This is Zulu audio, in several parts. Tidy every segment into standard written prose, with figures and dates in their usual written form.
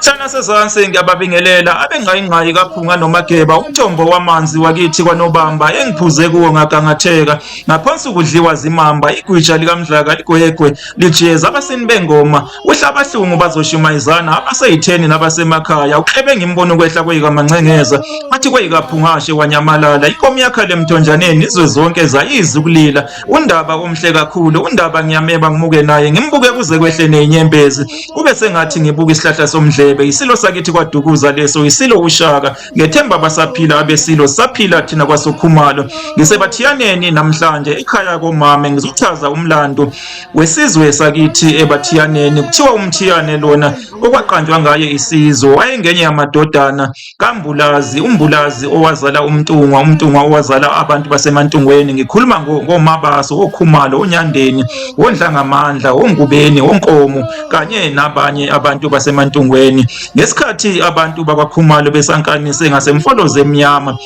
Sana sezansi ngiyababingelela abengayingqayi kaphunga nomageba umthombo wamanzi wakithi kwaNobamba engiphuze kuwo ngagangatheka ngaphansi ukudliwa zimamba igwija likamdlaka ligwegwe lijeza abasini bengoma uhlabahlungu bazoshumayizana abaseyitheni nabasemakhaya uqhebe ngimbono kwehla kweyikaMancengeza wathi kweyikaphungashe wanyamalala inkomo yakhe lemthonjaneni izwe zonke zayizi ukulila undaba omhle kakhulu undaba ngiyameba ngimuke naye ngimbuke kuze kwehle nezinyembezi kube sengathi ngibuka isihlahla somdle isilo sakithi kwaDukuza leso isilo uShaka ngethemba basaphila abesilo saphila thina kwaSokhumalo ngisebathiyaneni namhlanje ekhaya komama ngizochaza umlando wesizwe sakithi ebathiyaneni kuthiwa umthiyane lona okwaqanjwa ngaye isizwe wayengenye yamadodana kaMbulazi umbulazi owazala umntungwa owazala abantu basemantungweni ngikhuluma ngoMabaso oKhumalo oNyandeni wondlangamandla ongubeni onkomo kanye nabanye abantu basemantungweni ngesikhathi abantu bakwaKhumalo besankanise ngasemfoloze emnyama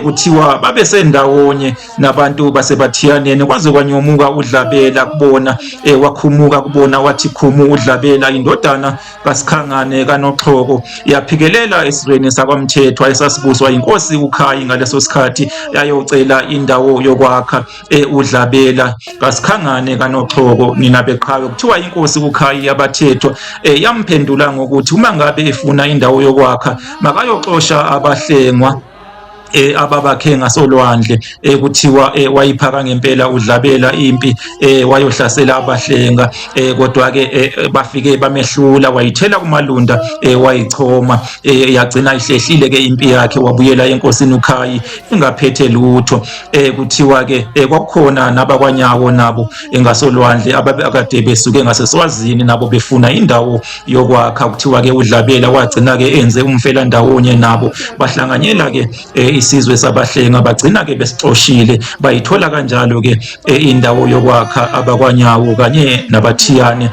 kuthiwa babesendawonye nabantu basebathiyaneni kwaze kwanyomuka uDlabela kubona wakhumuka kubona wathi khumu uDlabela indodana kaSikhangane kaNoxhoko yaphikelela esizweni sakwaMthethwa esasibuswa inkosi uKhayi ngaleso sikhathi yayocela indawo yokwakha uDlabela kaSikhangane kaNoxhoko nina beqhawe kuthiwa inkosi uKhayi yabathethwa yamphendula ngokuthi uma ngabe efuna indawo yokwakha makayoxosha abahlengwa ababakhe ngasolwandle kuthiwa wayiphaka ngempela uDlabela impi wayohlasela abahlenga kodwa ke bafike bamehlula wayithela kumalunda wayichoma yagcina ihlehlile ke impi yakhe wabuyela enkosini uKhayi ingaphethe lutho kuthiwa ke kwakukhona nabakwanyawo nabo ngasolwandle ababekade besuke ngaseswazini nabo befuna indawo yokwakha kuthiwa ke uDlabela wagcina ke enze umfela ndawonye nabo bahlanganyela ke isizwe sabahlenga bagcina ke besixoshile bayithola kanjalo ke indawo yokwakha abakwanyawo kanye nabathiyane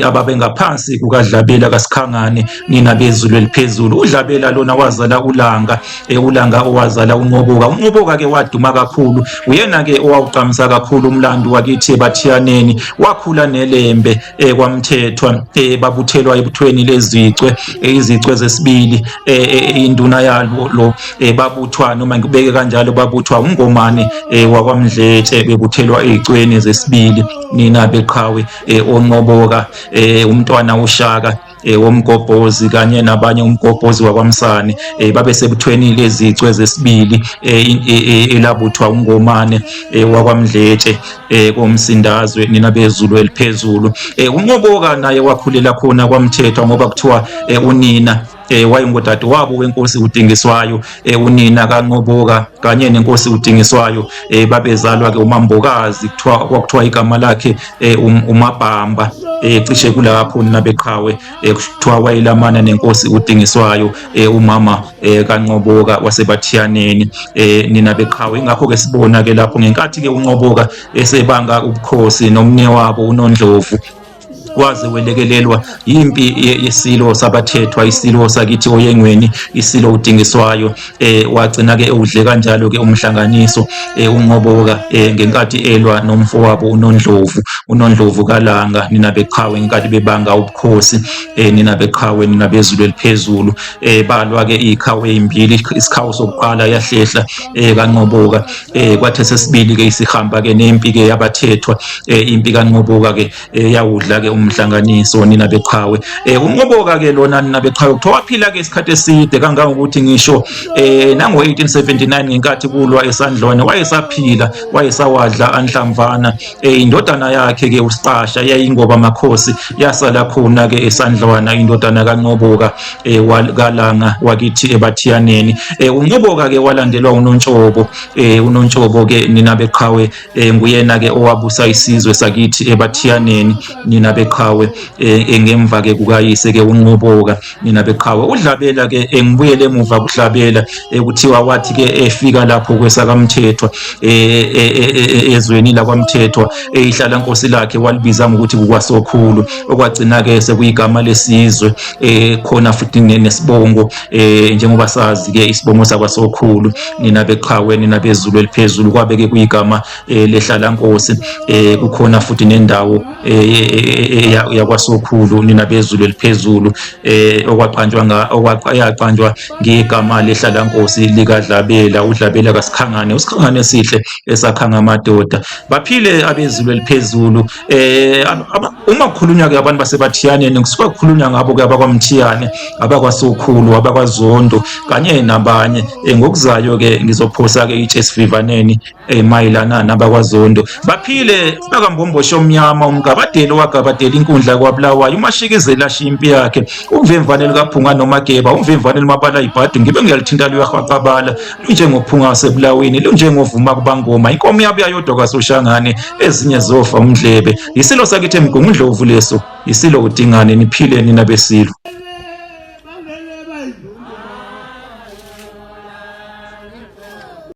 ababengaphansi kukaDlabela kaSikhangane nina bezulu eliphezulu uDlabela lona wazala ulanga owazala uNqoboka ke waduma kakhulu uyena ke owawuqamisa kakhulu umlando wakithi ebathiyaneni wakhula nelembe kwaMthethwa babuthelwa ebuthweni lezicwe izicwe zesibili induna yalo lo babuthwa noma ngibeke kanjalo babuthwa uNgomane wakwaMdletshe bebuthelwa ezicweni zesibili nina beqhawe oNqoboka umntwana uShaka womgobhozi kanye nabanye umgobhozi wakwaMsane babesebuthweni lezicwe zesibili elabuthwa uNgomane wakwaMdletshe komsindazwe nina bezulu eliphezulu uNqoboka naye wakhulela khona kwaMthethwa ngoba kuthiwa unina wayengudade wabo wenkosi uDingiswayo unina kaNqoboka kanye nenkosi uDingiswayo babezalwa ke uMambokazi kwakuthiwa igama lakhe uMabhamba cishe kulapho nina beqhawe kuthiwa wayelamana nenkosi uDingiswayo umama kaNqoboka wasebathiyaneni nina beqhawe ingakho ke sibona ke lapho ngenkathi ke uNqoboka esebanga ubukhosi nomne wabo uNondlovu waze welekelelwa impi yesilo sabathethwa isilo sakithi oyengweni isilo uDingiswayo wagcina ke udle kanjalo ke umhlanganiso uNqoboka ngenkathi elwa nomfowabo uNondlovu kaLanga nina beqhawe ngenkathi bebanga ubukhosi nina beqhawe nina bezulu eliphezulu balwa ke ikhawu ezimbili isikhawu sokuqala yahlehla kaNqoboka kwathe sesibili ke isihamba ke nempi ke yabathethwa impi kaNqoboka ke yawudla ke umhlanganiso nina beqhawe uNqoboka ke lona nina beqhawe kuthiwa waphila ke isikhathi eside kangangokuthi ngisho nango 1879 ngenkathi kulwa eSandlwane wayesaphila wayesawadla anhlamvana indodana yakhe ke uSiqasha yayingoba makhosi yasala khona ke eSandlwana indodana kaNqoboka kaLanga wakithi ebathiyaneni uNqoboka ke walandelwa uNontshobo ke nina beqhawe nguyena ke owabusa isizwe sakithi ebathiyaneni nina beqhawe ngemva ke kukayise ke uNqoboka nina beqhawe uDlabela ke ngibuyele emuva kuDlabela kuthiwa wathi ke efika lapho kwesakaMthethwa ezweni lakwaMthethwa ihlala nkosi lakhe walibiza ngokuthi kukwaSokhulu okwagcina ke sekuyigama lesizwe khona futhi nesibongo njengoba sazi ke isibongo sakwaSokhulu nina beqhawe nina bezulu eliphezulu kwabe ke kuyigama lehlala nkosi kukhona futhi nendawo yakwaSokhulu nina bezulu eliphezulu yaqanjwa ngegama lehlalankosi likaDlabela, uDlabela kaSikhangane, uSikhangane esihle esakhanga amadoda. Baphile abezulu eliphezulu. Uma kukhulunywa-ke abantu baseBathiyaneni kusuka kukhulunywa ngabo-ke abakwaMthiyane, abakwaSokhulu, abakwaZondo kanye nabanye. Ngokuzayo-ke ngizophosa-ke itshe esivivaneni mayelana nabakwaZondo. Baphile bakaMbomboshe Omnyama, uMgabadeli owagabadela inkundla kwaBulawayo, uMashikizela ashiya impi yakhe, umvemvane likaBhungane noMageba, umvemvane luMabala Ibhadu, ngibe ngiyalithinta luyahwaqabala, lunjengophunga wasebulaweni, lunjengovuma kubangoma, inkomo yabuya yodwa kwaSoshangane, ezinye zofa umdlebe. Isilo sakithi eMgungundlovu leso, isilo uDingane. Niphile nina besilo.